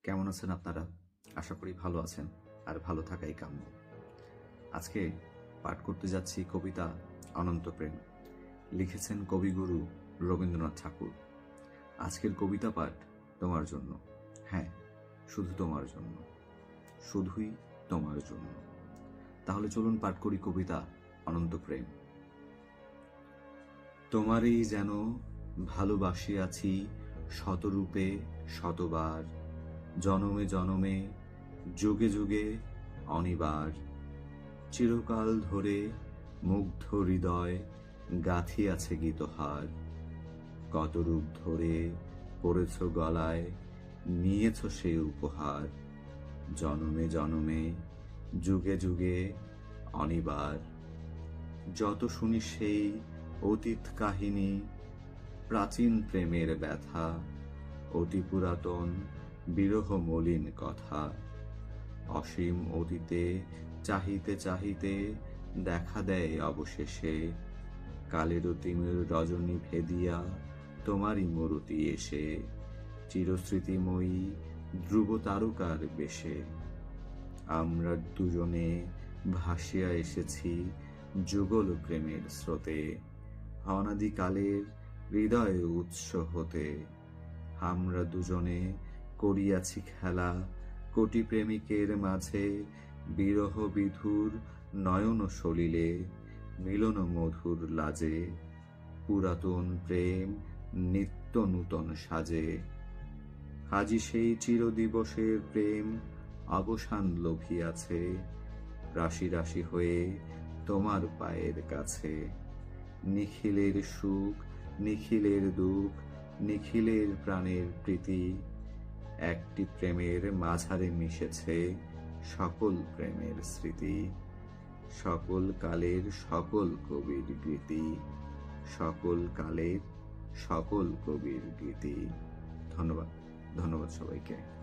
কেমন আছেন আপনারা? আশা করি ভালো আছেন আর ভালো থাকাই কাম্য। আজকে পাঠ করতে যাচ্ছি কবিতা অনন্ত প্রেম। লিখেছেন কবিগুরু রবীন্দ্রনাথ ঠাকুর। আজকের কবিতা পাঠ তোমার জন্য। হ্যাঁ, শুধু তোমার জন্য, শুধুই তোমার জন্য। তাহলে চলুন পাঠ করি কবিতা অনন্ত প্রেম। তোমারই যেন ভালোবাসিয়াছি শতরূপে শতবার, জনমে জনমে যুগে যুগে অনিবার। চিরকাল ধরে মুগ্ধ হৃদয় গাঁথিয়াছে গীতহার। কত রূপ ধরে পড়েছ গলায়, নিয়েছ সে উপহার। জনমে জনমে যুগে যুগে অনিবার। যত শুনি সেই অতীত কাহিনী, প্রাচীন প্রেমের ব্যথা, অতি পুরাতন বিরহ মলিন কথা। অসীম অতীতে চাহিতে চাহিতে দেখা দেয় অবশেষে, কালের তিমির রজনী ভেদিয়া তোমারই মূরতি এসে। চিরস্মৃতিময়ী ধ্রুব তারকার বেশে আমরা দুজনে ভাসিয়া এসেছি যুগল প্রেমের স্রোতে। অনাদিকালের হৃদয় উৎস হতে আমরা দুজনে করিয়াছি খেলা, কোটি প্রেমিকের মাঝে বিরহ বিধুর নয়ন সলিলে, মিলন মধুর লাজে। পুরাতন প্রেম নিত্য নূতন সাজে, আজি সেই চিরদিবসের প্রেম অবসান লোভিয়াছে, রাশি রাশি হয়ে তোমার পায়ের কাছে। নিখিলের সুখ, নিখিলের দুঃখ, নিখিলের প্রাণের প্রীতি, একটি প্রেমের মাঝারে মিশেছে সকল প্রেমের স্মৃতি। সকল কালের সকল কবির গীতি, সকল কালের সকল কবির গীতি। ধন্যবাদ, ধন্যবাদ সবাইকে।